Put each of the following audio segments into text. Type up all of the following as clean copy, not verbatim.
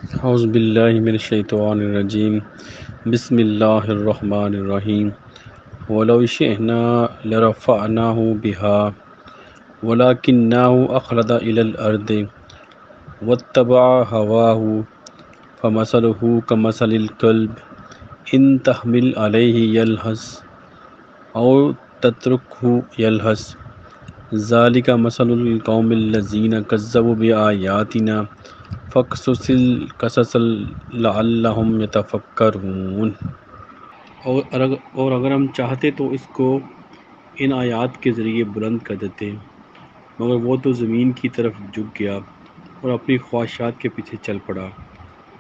اعوذ باللہ من الشیطان الرجیم بسم اللہ الرحمن الرحیم ولو شئنا لرفعناه بها ولكنه أخلد إلى الأرض واتبع هواه فمثله كمثل الكلب إن تحمل عليه يلهث أو تتركه يلهث ذلك مثل القوم الذين كذبوا بآياتنا فاقصص القصص لعلهم يتفکرون۔ اور اگر ہم چاہتے تو اس کو ان آیات کے ذریعے بلند کر دیتے، مگر وہ تو زمین کی طرف جھک گیا اور اپنی خواہشات کے پیچھے چل پڑا،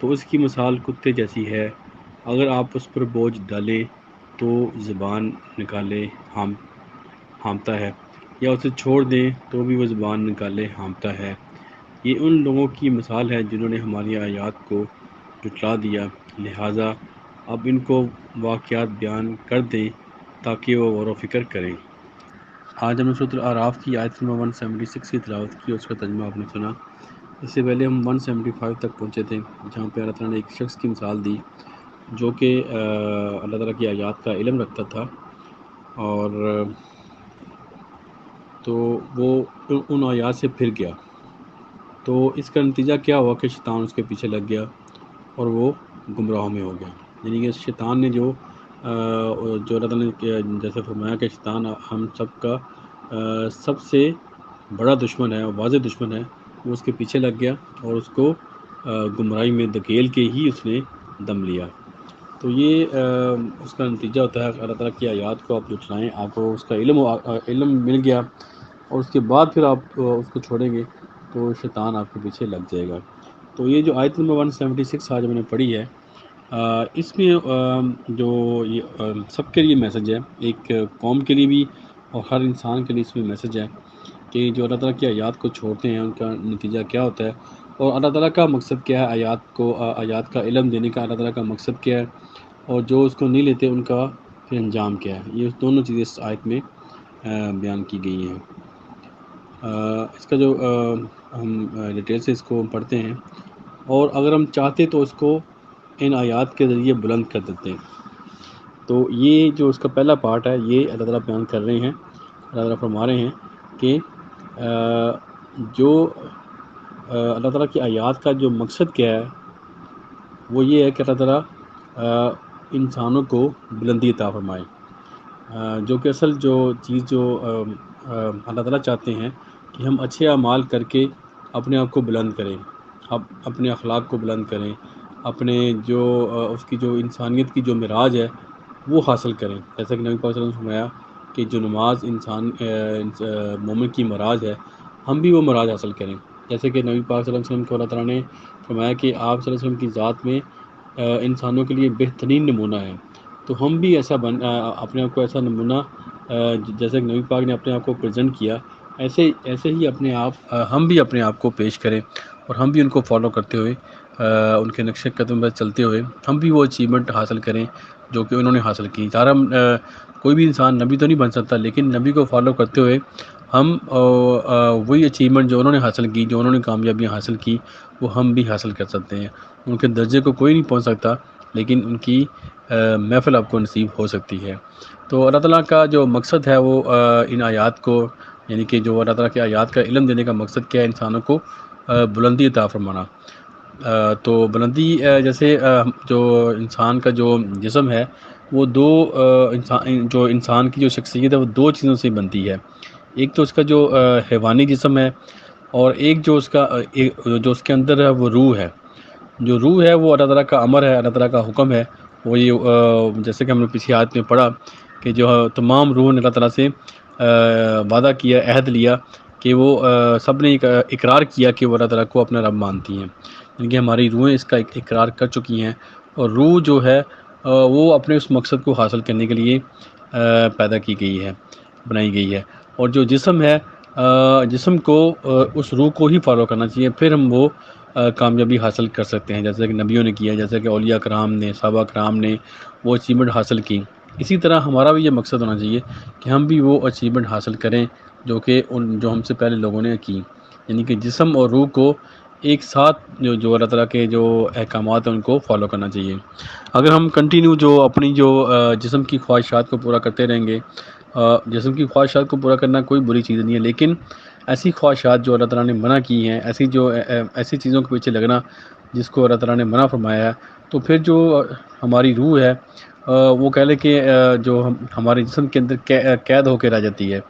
تو اس کی مثال کتے جیسی ہے۔ اگر آپ اس پر بوجھ ڈالیں تو زبان نکالے ہامتا ہے، یا اسے چھوڑ دیں تو بھی وہ زبان نکالے ہامتا ہے۔ یہ ان لوگوں کی مثال ہے جنہوں نے ہماری آیات کو جھٹلا دیا، لہٰذا اب ان کو واقعات بیان کر دیں تاکہ وہ غور و فکر کریں۔ آج ہم نے سورۃ الاعراف کی آیت نمبر 176 کی تلاوت کی اور اس کا ترجمہ آپ نے سنا۔ اس سے پہلے ہم 175 تک پہنچے تھے، جہاں پہ اللہ تعالیٰ نے ایک شخص کی مثال دی جو کہ اللہ تعالیٰ کی آیات کا علم رکھتا تھا، اور تو وہ ان آیات سے پھر گیا، تو اس کا نتیجہ کیا ہوا کہ شیطان اس کے پیچھے لگ گیا اور وہ گمراہوں میں ہو گیا۔ یعنی کہ شیطان نے جو اللہ تعالیٰ نے جیسے فرمایا کہ شیطان ہم سب کا سب سے بڑا دشمن ہے، واضح دشمن ہے، وہ اس کے پیچھے لگ گیا اور اس کو گمراہی میں دھکیل کے ہی اس نے دم لیا۔ تو یہ اس کا نتیجہ ہوتا ہے اللہ تعالیٰ کی آیات کو آپ جھٹلائیں، آپ کو اس کا علم مل گیا اور اس کے بعد پھر آپ اس کو چھوڑیں گے تو شیطان آپ کے پیچھے لگ جائے گا۔ تو یہ جو آیت نمبر 176 آج میں نے پڑھی ہے، اس میں جو یہ سب کے لیے میسج ہے، ایک قوم کے لیے بھی اور ہر انسان کے لیے اس میں میسج ہے کہ جو اللہ تعالیٰ کی آیات کو چھوڑتے ہیں ان کا نتیجہ کیا ہوتا ہے، اور اللہ تعالیٰ کا مقصد کیا ہے، آیات کا علم دینے کا اللہ تعالیٰ کا مقصد کیا ہے، اور جو اس کو نہیں لیتے ان کا پھر انجام کیا ہے۔ یہ دونوں چیزیں اس آیت میں بیان کی گئی ہیں۔ اس کا جو ہم ڈیٹیل سے اس کو پڑھتے ہیں، اور اگر ہم چاہتے تو اس کو ان آیات کے ذریعے بلند کر دیتے ہیں۔ تو یہ جو اس کا پہلا پارٹ ہے یہ اللہ تعالیٰ بیان کر رہے ہیں، اللہ تعالیٰ فرما رہے ہیں کہ جو اللہ تعالیٰ کی آیات کا جو مقصد کیا ہے وہ یہ ہے کہ اللہ تعالیٰ انسانوں کو بلندی عطا فرمائے، جو کہ اصل جو چیز جو اللہ تعالیٰ چاہتے ہیں کہ ہم اچھے اعمال کر کے اپنے آپ کو بلند کریں، اپنے اخلاق کو بلند کریں، اپنے جو اس کی جو انسانیت کی جو معراج ہے وہ حاصل کریں۔ جیسا کہ نبی پاک صلی اللہ علیہ وسلم نے فرمایا کہ جو نماز انسان مومن کی معراج ہے، ہم بھی وہ معراج حاصل کریں۔ جیسے کہ نبی پاک صلی اللہ علیہ وسلم کو اللہ تعالیٰ نے فرمایا کہ آپ صلی اللہ علیہ وسلم کی ذات میں انسانوں کے لیے بہترین نمونہ ہے، تو ہم بھی ایسا اپنے آپ کو ایسا نمونہ جیسے کہ نبی پاک نے اپنے آپ کو پریزنٹ کیا، ایسے ہی اپنے آپ ہم بھی اپنے آپ کو پیش کریں، اور ہم بھی ان کو فالو کرتے ہوئے ان کے نقش قدم پر چلتے ہوئے ہم بھی وہ اچیومنٹ حاصل کریں جو کہ انہوں نے حاصل کی۔ ہم کوئی بھی انسان نبی تو نہیں بن سکتا، لیکن نبی کو فالو کرتے ہوئے ہم وہی اچیومنٹ جو انہوں نے حاصل کی، جو انہوں نے کامیابیاں حاصل کی، وہ ہم بھی حاصل کر سکتے ہیں۔ ان کے درجے کو کوئی نہیں پہنچ سکتا، لیکن ان کی محفل آپ کو نصیب ہو سکتی ہے۔ تو اللہ تعالیٰ کا جو مقصد ہے وہ ان آیات کو، یعنی کہ جو اللہ تعالیٰ کے آیات کا علم دینے کا مقصد کیا ہے، انسانوں کو بلندی عطا فرمانا۔ تو بلندی جیسے جو انسان کا جو جسم ہے وہ جو انسان کی جو شخصیت ہے وہ دو چیزوں سے بنتی ہے۔ ایک تو اس کا جو حیوانی جسم ہے، اور ایک جو اس کے اندر ہے وہ روح ہے۔ جو روح ہے وہ اللہ تعالیٰ کا امر ہے، اللہ تعالیٰ کا حکم ہے۔ وہ یہ جیسے کہ ہم نے پچھلی آیت میں پڑھا کہ جو تمام روح نے اللہ تعالیٰ سے وعدہ کیا، عہد لیا کہ وہ سب نے اقرار کیا کہ وہ اللہ تعالیٰ کو اپنا رب مانتی ہیں، یعنی کہ ہماری روحیں اس کا اقرار کر چکی ہیں، اور روح جو ہے وہ اپنے اس مقصد کو حاصل کرنے کے لیے پیدا کی گئی ہے، بنائی گئی ہے۔ اور جو جسم ہے، جسم کو اس روح کو ہی فالو کرنا چاہیے، پھر ہم وہ کامیابی حاصل کر سکتے ہیں، جیسے کہ نبیوں نے کیا، جیسے کہ اولیاء کرام نے، صحابہ کرام نے وہ اچیومنٹ حاصل کی۔ اسی طرح ہمارا بھی یہ مقصد ہونا چاہیے کہ ہم بھی وہ اچیومنٹ حاصل کریں جو کہ جو ہم سے پہلے لوگوں نے کی، یعنی کہ جسم اور روح کو ایک ساتھ جو اللہ تعالیٰ کے جو احکامات ہیں ان کو فالو کرنا چاہیے۔ اگر ہم کنٹینیو جو اپنی جو جسم کی خواہشات کو پورا کرتے رہیں گے، جسم کی خواہشات کو پورا کرنا کوئی بری چیز نہیں ہے، لیکن ایسی خواہشات جو اللہ تعالیٰ نے منع کی ہیں، ایسی چیزوں کے پیچھے لگنا جس کو اللہ تعالیٰ نے منع فرمایا ہے، تو پھر جو ہماری روح ہے وہ کہہ لیں کہ جو ہمارے جسم کے اندر قید ہو کے رہ جاتی ہے،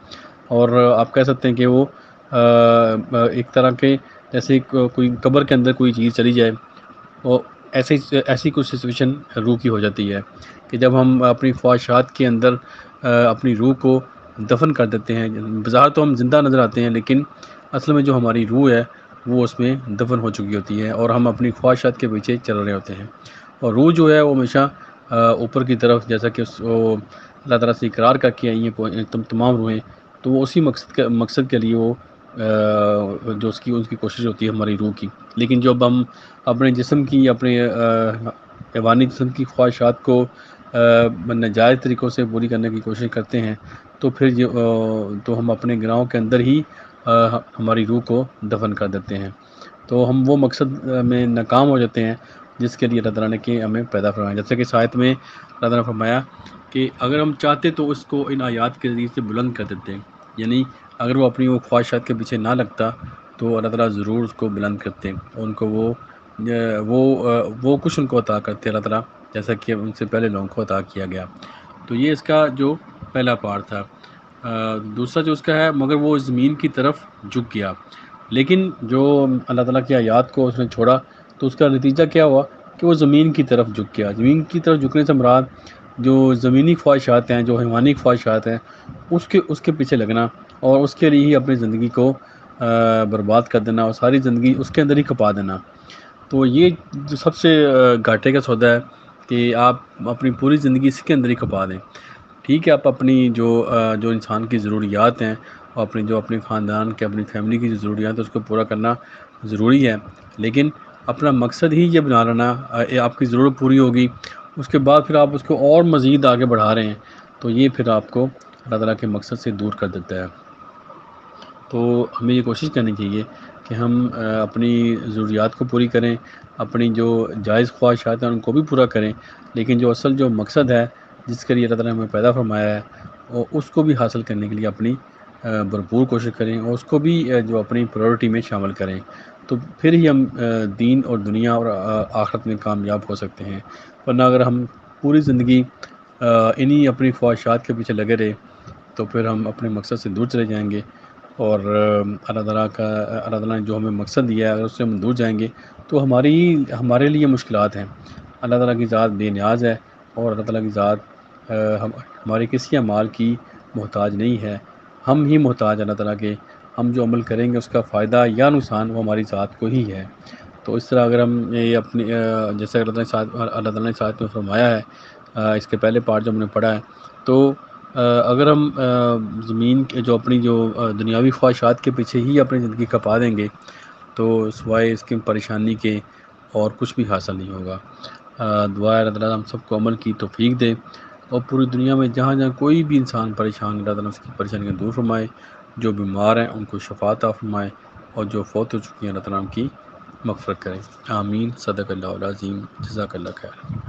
اور آپ کہہ سکتے ہیں کہ وہ ایک طرح کے جیسے کوئی قبر کے اندر کوئی چیز چلی جائے، وہ ایسی کچھ سچویشن روح کی ہو جاتی ہے کہ جب ہم اپنی خواہشات کے اندر اپنی روح کو دفن کر دیتے ہیں، بظاہر تو ہم زندہ نظر آتے ہیں لیکن اصل میں جو ہماری روح ہے وہ اس میں دفن ہو چکی ہوتی ہے، اور ہم اپنی خواہشات کے پیچھے چل رہے ہوتے ہیں، اور روح جو ہے وہ ہمیشہ اوپر کی طرف، جیسا کہ وہ اللہ تعالیٰ سے اقرار کر کے آئی ہیں تمام روحیں، تو وہ اسی مقصد کے لیے وہ جو ان کی کوشش ہوتی ہے ہماری روح کی۔ لیکن جب ہم اپنے جسم کی، اپنے حیوانی جسم کی خواہشات کو ناجائز طریقوں سے پوری کرنے کی کوشش کرتے ہیں، تو پھر تو ہم اپنے گناہوں کے اندر ہی ہماری روح کو دفن کر دیتے ہیں، تو ہم وہ مقصد میں ناکام ہو جاتے ہیں جس کے لیے اللہ تعالیٰ نے کہ ہمیں پیدا فرمایا۔ جیسے کہ اس آیت میں اللہ تعالیٰ نے فرمایا کہ اگر ہم چاہتے تو اس کو ان آیات کے ذریعے سے بلند کر دیتے ہیں، یعنی اگر وہ اپنی وہ خواہشات کے پیچھے نہ لگتا تو اللہ تعالیٰ ضرور اس کو بلند کرتے، ان کو وہ کچھ ان کو عطا کرتے اللہ تعالیٰ، جیسا کہ ان سے پہلے لوگوں کو عطا کیا گیا۔ تو یہ اس کا جو پہلا پارٹ تھا۔ دوسرا جو اس کا ہے، مگر وہ زمین کی طرف جھک گیا، لیکن جو اللہ تعالیٰ کی آیات کو اس نے چھوڑا تو اس کا نتیجہ کیا ہوا کہ وہ زمین کی طرف جھک گیا۔ زمین کی طرف جھکنے سے مراد جو زمینی خواہشات ہیں، جو حیوانی خواہشات ہیں، اس کے پیچھے لگنا اور اس کے لیے ہی اپنی زندگی کو برباد کر دینا اور ساری زندگی اس کے اندر ہی کھپا دینا، تو یہ جو سب سے گھاٹے کا سودا ہے کہ آپ اپنی پوری زندگی اس کے اندر ہی کھپا دیں۔ ٹھیک ہے، آپ اپنی جو انسان کی ضروریات ہیں، اور اپنے خاندان کے، اپنی فیملی کی جو ضروریات ہیں اس کو پورا کرنا ضروری ہے، لیکن اپنا مقصد ہی یہ بنا لینا، آپ کی ضرورت پوری ہوگی اس کے بعد پھر آپ اس کو اور مزید آگے بڑھا رہے ہیں، تو یہ پھر آپ کو اللہ تعالیٰ کے مقصد سے دور کر دیتا ہے۔ تو ہمیں یہ کوشش کرنی چاہیے کہ ہم اپنی ضروریات کو پوری کریں، اپنی جو جائز خواہشات ہیں ان کو بھی پورا کریں، لیکن جو اصل جو مقصد ہے جس کے لیے اللہ تعالیٰ نے ہمیں پیدا فرمایا ہے، اور اس کو بھی حاصل کرنے کے لیے اپنی بھرپور کوشش کریں، اور اس کو بھی جو اپنی پرائورٹی میں شامل کریں، تو پھر ہی ہم دین اور دنیا اور آخرت میں کامیاب ہو سکتے ہیں۔ ورنہ اگر ہم پوری زندگی انہی اپنی خواہشات کے پیچھے لگے رہے تو پھر ہم اپنے مقصد سے دور چلے جائیں گے، اور اللہ تعالیٰ نے جو ہمیں مقصد دیا ہے اگر اس سے ہم دور جائیں گے تو ہمارے لیے مشکلات ہیں۔ اللہ تعالیٰ کی ذات بے نیاز ہے، اور اللہ تعالیٰ کی ذات ہمارے کسی اعمال کی محتاج نہیں ہے، ہم ہی محتاج اللہ تعالیٰ کے، ہم جو عمل کریں گے اس کا فائدہ یا نقصان وہ ہماری ذات کو ہی ہے۔ تو اس طرح اگر ہم یہ اپنی جیسے اللہ تعالیٰ نے ساتھ میں فرمایا ہے، اس کے پہلے پارٹ جو ہم نے پڑھا ہے، تو اگر ہم زمین کے جو اپنی جو دنیاوی خواہشات کے پیچھے ہی اپنی زندگی کھپا دیں گے تو سوائے اس کی پریشانی کے اور کچھ بھی حاصل نہیں ہوگا۔ دعا ہے اللہ تعالیٰ ہم سب کو عمل کی توفیق دے، اور پوری دنیا میں جہاں جہاں کوئی بھی انسان پریشان، اللہ تعالیٰ اس کی پریشانیاں دور فرمائے، جو بیمار ہیں ان کو شفا عطا فرمائے، اور جو فوت ہو چکی ہیں اللہ تعالیٰ ان کی مغفرت کرے۔ آمین۔ صدق اللہ العظیم۔ جزاک اللہ خیر۔